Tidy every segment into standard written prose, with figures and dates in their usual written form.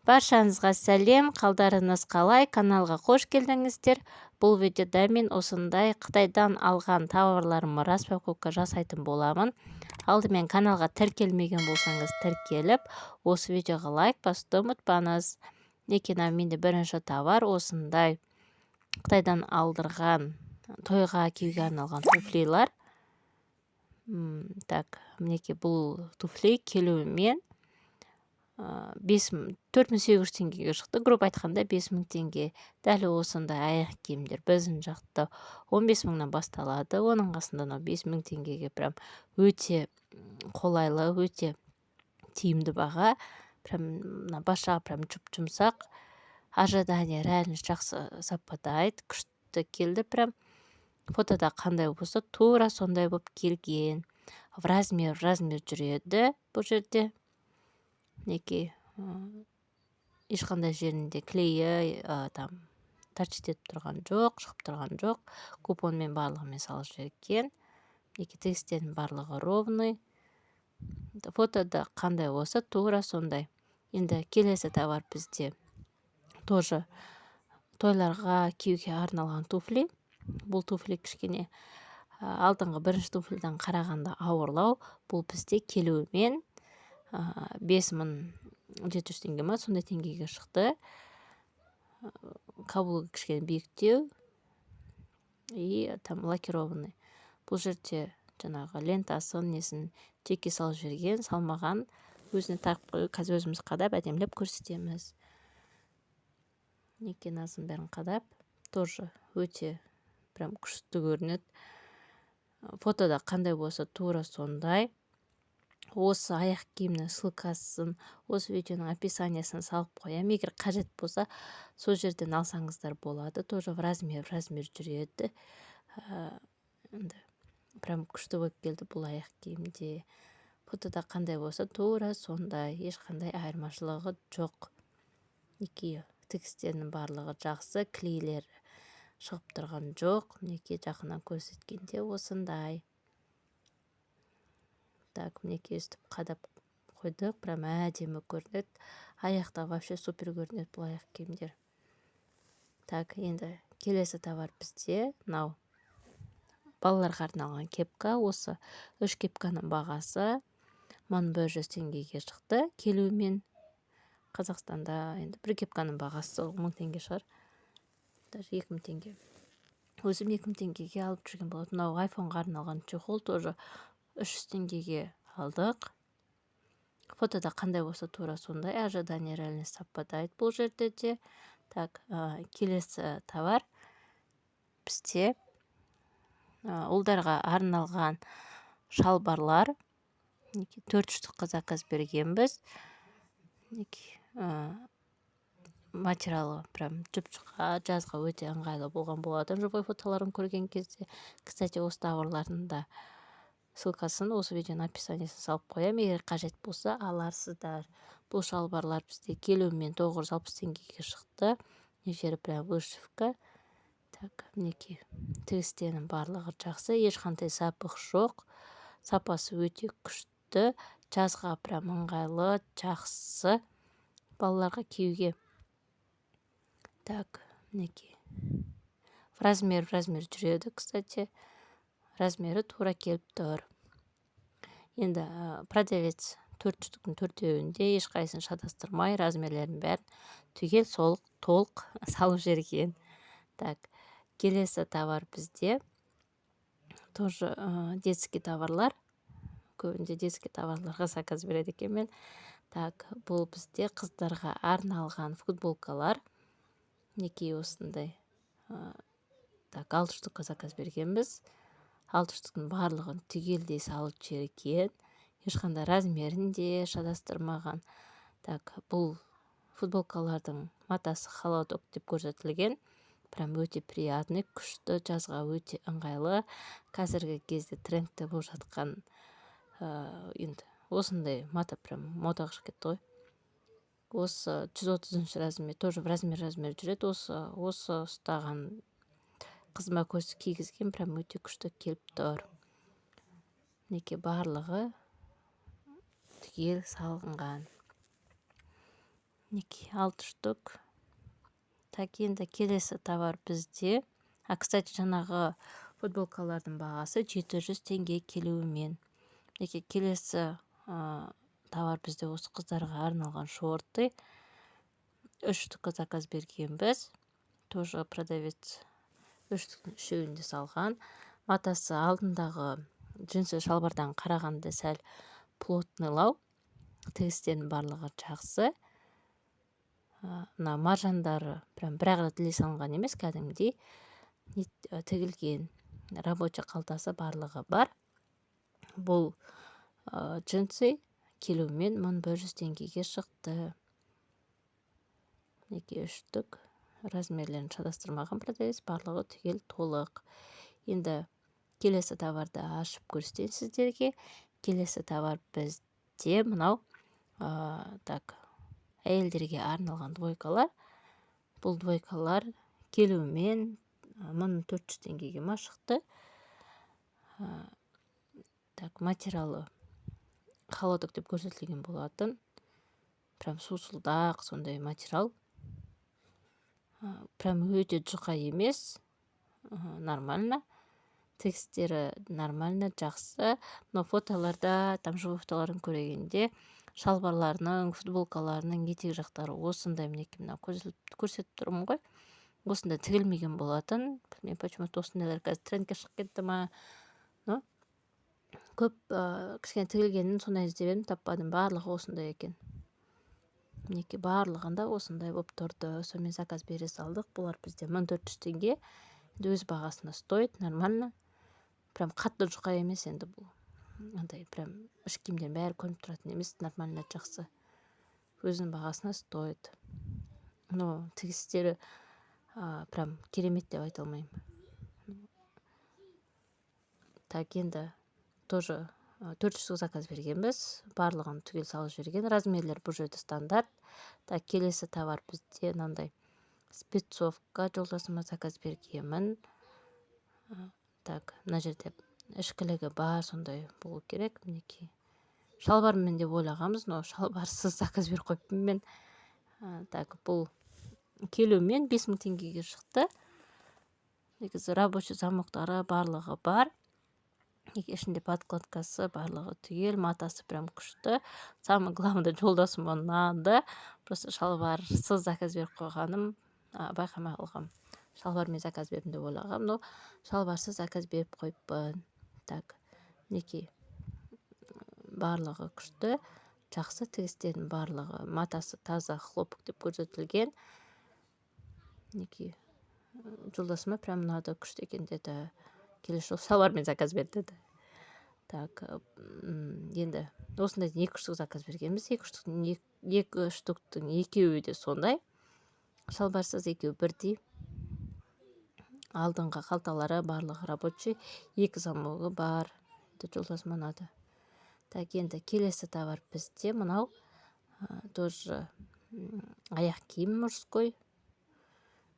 Баршаңызға сәлем, қалдарыңыз қалай, каналға қош келдіңіздер. Бұл видеода мен осындай Қытайдан алған тауарларымды распаковка жасайтын боламын. Алдымен каналға тіркелмеген болсаңыз тіркеліп, осы видеоға лайк басуды ұмытпаңыз. Екені менде бірінші товар осындай Қытайдан алдырған тойға киюге арналған туфлилар. Так, мінекей бұл туфли келуімен 4800 теңгеге шықты. Груб айтқанда 5000 теңге. Дәл осындай аяқ киімдер біздің жақта 15 мыңнан басталады. Оның қасында 5000 теңгеге прям өте қолайлы, өте тиімді баға. Прям бас жағы прям жұп-жұмсақ. Ожидание реально жақсы совпадает. Күшті келді прям. Фотода қандай болса, тура сондай болып келген. В размер жүреді бұл жерде. Неке ешқандай жерінде клейі торчит етіп тұрған жоқ, шығып тұрған жоқ. Купонмен барлығымен салып жіберген. Неке текстердің барлығы ровный. Фотода қандай болса, тура сондай. Енді келесі товар бізде тоже тойларға киюге арналған туфли. Бұл туфли кішкене алдыңғы бірінші туфлиден қарағанда ауырлау. Бұл бізде келуімен 5700 теңге ма, сондай теңгеге шықты. Каблугі кішкене биіктеу и там лакированный. Бұл жерде жаңағы лентасын несін жеке салып жіберген, салмаған, өзіне тағып қою. Қазір өзіміз қадап әдемілеп көрсетеміз. Неке назын бәрін қадап, тоже өте прям күшті көрінеді. Фотода қандай болса, тура сондай. Осы аяқ киімнің ссылкасын осы видеоның описаниясын салып қоямын. Егер қажет болса, сол жерден алсаңыздар болады. Тоже в размер жүреді. Прям күшті болып келді бұл аяқ киімде. Фотода қандай болса, тура сондай. Ешқандай айырмашылығы жоқ. Неке текстерінің барлығы жақсы, клейлер шығып тұрған жоқ. Неке жақынан көрсеткенде осындай. Так, мінеке өстіп қадап қойдық. Прям әдемі көрінеді. Аяқта вообще супер көрінеді бұл аяқ киімдер. Так, енді келесі товар бізде. Нау балаларға арналған кепка. Осы 3 кепканың бағасы 1100 теңгеге шықты. Келуімен Қазақстанда енді бір кепканың бағасы 1000 теңге шығар. Даже 2000 теңге. Өзім 2000 теңгеге алып жүрген болады. Мынау айфонға арналған чехол тоже 300 теңгеге алдық. Фотода қандай болса, тура сондай. Ожидание реально совпадает бұл жерде де. Так, келесі товар бізде ұлдарға арналған шалбарлар. 4 штук заказ бергенбіз. Материалы прям жұп-жұқа, жазға өте ыңғайлы болған болатын. Живой фотоларын көрген кезде. Кстати, осы товарлардың да ссылкасын осы видеоның описаниясын салып қоямын. Егер қажет болса, аларсыздар. Бұл шалбарлар бізде келуімен 960 теңгеге шықты. Жері прям вышивка. Так, мінеке тігістерінің барлығы жақсы. Ешқандай запах жоқ. Сапасы өте күшті. Жазға прям ыңғайлы, жақсы. Балаларға киюге. Так, мінеке в размер жүреді, кстати. Размері тура келіп тұр. Енді продавец 4 штуктың 4-еуінде ешқайсысын шатастырмай, размерлерін бәрін түгел толық салып жіберген. Так, келесі товар бізде тоже детский товарлар. Көбінде детский товарларға заказ береді екенмін. Так, бұл бізде қыздарға арналған футболкалар. Неке осындай. Так, 6 штук заказ бергенбіз. 6 штуктың барлығын түгелдей салып жіберген. Ешқандай размерінде шатастырмаған. Так, бұл футболкалардың матасы холодок деп көрсетілген. Прям өте приятный, күшті, жазға өте ыңғайлы. Қазіргі кезде трендте болып жатқан енді осындай мата прям модаға шығып кетті ғой. Осы 130 размер, тоже в размер жүреді. Осы ұстаған қызыма көз кигізген, прям өте күшті келіп тұр. Неке барлығы түгел салынған. мінекей 6 штук. Так, енді келесі товар бізде. Кстати, жаңағы футболкалардың бағасы 700 теңге келуімен. Мінекей келесі товар бізде осы қыздарға арналған шорты. 3 штука заказ бергенбіз. Тоже продавец 3 штуктың үшеуінде салған. Матасы алдындағы джинсы шалбардан қарағанда сәл плотныйлау. Тігістерінің барлығы жақсы. Мына маржандары прям бір-ақ рет іле салынған емес, кәдімгідей тігілген. Рабочий қалтасы барлығы бар. Бұл джинсы келуімен 1100 теңгеге шықты. Мінекей 3 штук. Размерлерін шатастырмаған продавец, барлығы түгел толық. Енді келесі товарды ашып көрсетейін сіздерге. Келесі товар бізде мынау әйелдерге арналған двойкалар. Бұл двойкалар келуімен 1400 теңгеге ма шықты. Материалы холодок деп көрсетілген болатын. Прям сусылдақ сондай материал. Прям өте жұқа емес. Нормально. Текстері нормально, жақсы. Но фотоларда, живой фотоларын көргенде шалбарларының, футболкаларының етек жақтары осындай, мінекей мына көрсетіп тұрмын ғой. Осындай тігілмеген болатын. Білмеймін, почему-то осындайлар қазір трендке шығып кетті ма. Но көп кішкене тігілгенін сондай іздеп едім, таппадым. Барлығы осындай екен. Мінекей барлығында осындай болып тұрды. Сонымен заказ бере салдық. Бұлар бізде 1400 теңге. Өз бағасына стоит, нормально. Прям қатты жұқа емес енді бұл. Андай прям іш киімден бәрі көрініп тұратын емес, нормально, жақсы. Өзінің бағасына стоит. Но тігістері прям керемет деп айта алмаймын. Так, енді тоже 400 заказ бергенбіз. Барлығын түгел салып жіберген. Размерлер бұл жерде стандарт. Так, келесі товар бізде мынандай спецовка жолдасыма заказ бергенмін. Так, мына жерде ішкілігі бар, сондай болу керек. Мінекей шалбармен деп ойлағанбыз, но шалбарсыз заказ беріп қойыппын мен. Так, бұл келуімен 5000 теңгеге шықты. Негізі рабочий замоктары барлығы бар. Ішінде подкладкасы барлығы түгел, матасы прям күшті. Самое главное, жолдасыма ұнады. Просто шалбарсыз заказ беріп қойғаным байқамай қалғам. Шалбармен заказ бердім деп ойлағам, но шалбарсыз заказ беріп қойыппын. Так, мінекей барлығы күшті, жақсы, тігістердің барлығы, матасы таза, хлопок деп көрсетілген. Мінекей жолдасыма прям ұнады, күшті екен деді. Келесі жолы шалбармен заказ бер деді. Так, енді осындай 2 штук заказ бергенбіз. 2 штуктың екеуі де сондай. Шалбарсыз екеуі бірдей. Алдыңғы қалталары барлығы рабочий, 2 замогы бар. Жолдасыма ұнады. Так, енді келесі товар бізде мынау тоже аяқ киім мужской.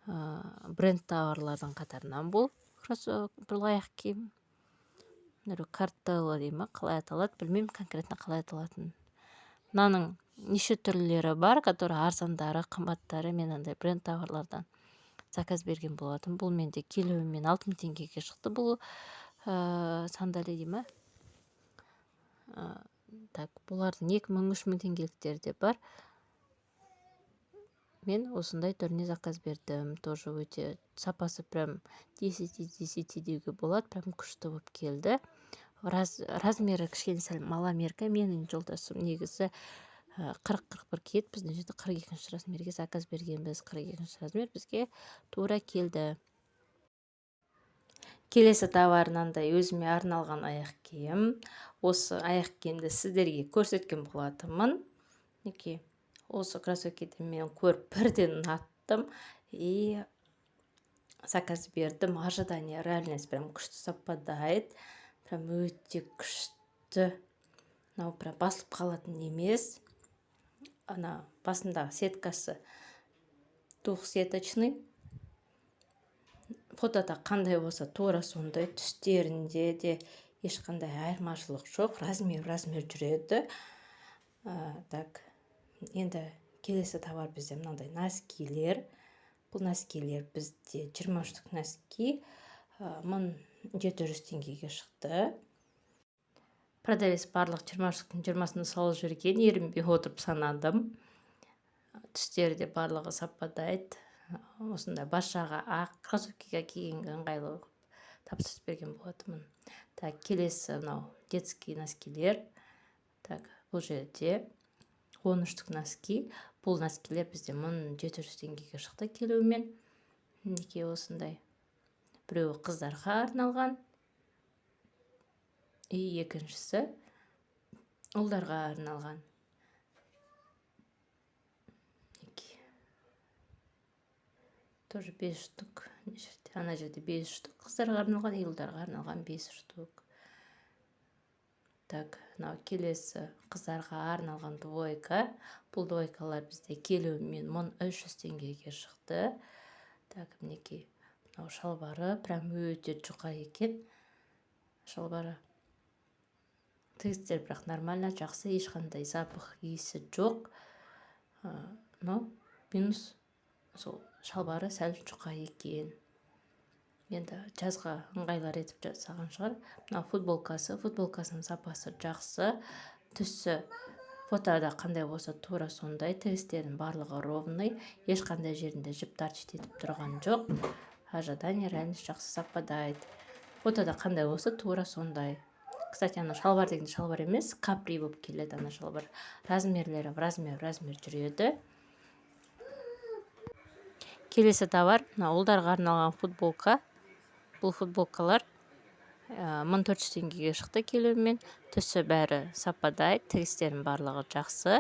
Бренд товарлардың қатарынан бұл аяқ киім. Картелла дейма, қалай аталады, білмеймін конкретно қалай аталатын. Мынаның неше түрлері бар, который арзандары, қымбаттары, мен андай бренд товарлардан заказ берген болатын. Бұл менде келуімен 6000 теңгеге шықты бұл сандали дейма. Так, бұлардың 2000-3000 теңгеліктері де бар. Мен осындай түріне заказ бердім. Тоже өте сапасы прям 10/10 деуге болады. Прям күшті болып келді. Размері кішкене сәл маломерка. Менің жолдасым негізі 40-41 киеді. Біздің жерде 42 размерге заказ бергенбіз. 42 размер бізге тура келді. Келесі товарынандай өзіме арналған аяқ киім. Осы аяқ киімді сіздерге көрсеткен болатынмын. Неке осы кроссовкиді мен көріп бірден ұнаттым и заказ бердім. Ожидание реальность прям күшті совпадает. Прям өте күшті. Мынау прям басылып қалатын емес. Ана басындағы сеткасы двухсеточный. Фотода қандай болса тура сондай, түстерінде де ешқандай айырмашылық жоқ. Размер жүреді. Так, енді келесі товар бізде мынандай носкилер. Бұл носкилер бізде 20 штук носки 1700 теңгеге шықты. Продавец барлық 20 штуктың 20-сын салып жіберген, ерінбей отырып санадым. Түстері де барлығы саппадайды. Осындай бас жағы ақ, кроссовкиге кигенге ыңғайлы тапсырыс берген болатынмын. Так, келесі мынау детский носкилер. Так, бұл жерде 10 штук носки. Бұл носкилер бізде 1700 теңгеге шықты келуімен. Мінекей осындай. Біреуі қыздарға арналған. Екіншісі ұлдарға арналған. Тоже 5 штук. Ана жерде 5 штук қыздарға арналған, ұлдарға арналған 5 штук. Так, мынау келесі қыздарға арналған двойка. Бұл двойкалар бізде келуімен 1300 теңгеге шықты. Так, мінекей. Мынау шалбары прям өте жұқа екен. Шалбары. Тігістер бірақ нормально, жақсы, ешқандай запах иісі жоқ. Но минус сол шалбары сәл жұқа екен. Енді жазға ыңғайлар етіп жасаған шығар. Мына футболкасының сапасы жақсы. Түсі фотода қандай болса тура сондай. Тігістердің барлығы ровный. Ешқандай жерінде жіп торчит етіп тұрған жоқ. Ожидание реально жақсы саппадайды. Фотода қандай болса тура сондай. Кстати, ана шалбар деген шалбар емес, капри болып келеді ана шалбар. Размерлері в размер жүреді. Келесі товар, ұлдарға арналған футболка. Бұл футболкалар 1400 теңгеге шықты келуімен. Түсі бәрі саппадайды, тігістердің барлығы жақсы.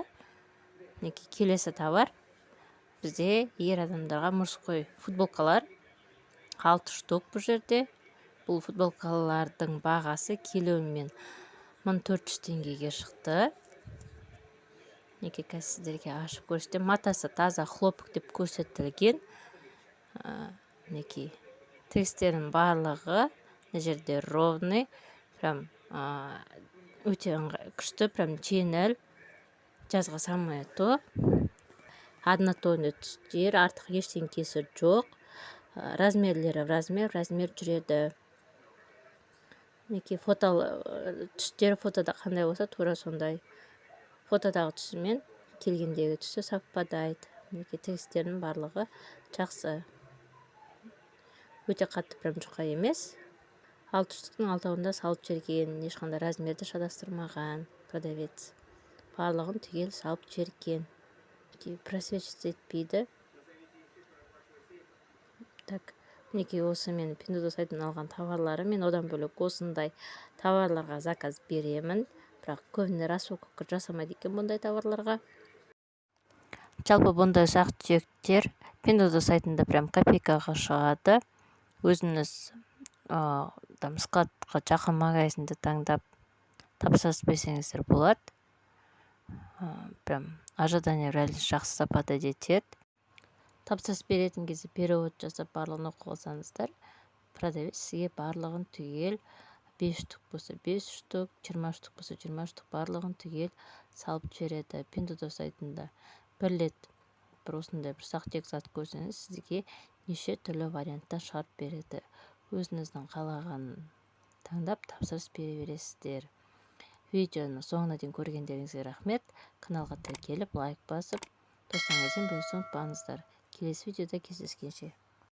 Келесі товар бізде ер адамдарға мужской футболкалар 6 штук бұл жерде. Бұл футболкалардың бағасы келуімен 1400 теңгеге шықты. Қазір сіздерге ашып көрсетем. Матасы таза хлопок деп көрсетілген. Тігістердің барлығы мына жерде ровный, прям өте күшті, прям жеңіл. Жазға самое то. Однотонный түстер, артық ештеңкесі жоқ. Размерлері в размер жүреді. Түстері фотода қандай болса тура сондай. Фотодағы түсімен келгендегі түсі саппадайды. Тігістердің барлығы жақсы. Өте қатты прям жұқа емес. 6 штуктың 6-ында салып жерген, ешқандай размерді шатастырмаған продавец. Барлығын түгел салып жерген. Просвечиться етпейді. Так, осы мен Pinduoduo сайтынан алған товарлары. Мен одан бөлек осындай товарларға заказ беремін. Бірақ көбіне распаковка жасамайды екен бұндай товарларға. Жалпы бұндай ұсақ-түйектер Pinduoduo сайтында прям копейкаға шығады. Өзіңіз складқа жақын магазинді таңдап тапсырыс берсеңіздер болады. Прям ожидание реально жақсы сапада жетеді. Тапсырыс беретін кезде перевод жасап барлығын оқып алсаңыздар, продавец сізге барлығын түгел 5 штук болса 5 штук, 20 штук болса 20 штук барлығын түгел салып жібереді. Pinduoduo сайтында бір рет осындай бір ұсақ-түйек зат көрсеңіз, сізге неше түрлі вариантта шығарып береді. Өзіңіздің қалағанын таңдап тапсырыс бере бересіздер. Видеоны соңына дейін көргендеріңізге рахмет. Каналға тіркеліп, лайк басып, достарыңызбен бөлісуді ұмытпаңыздар. Келесі видеода кездескенше.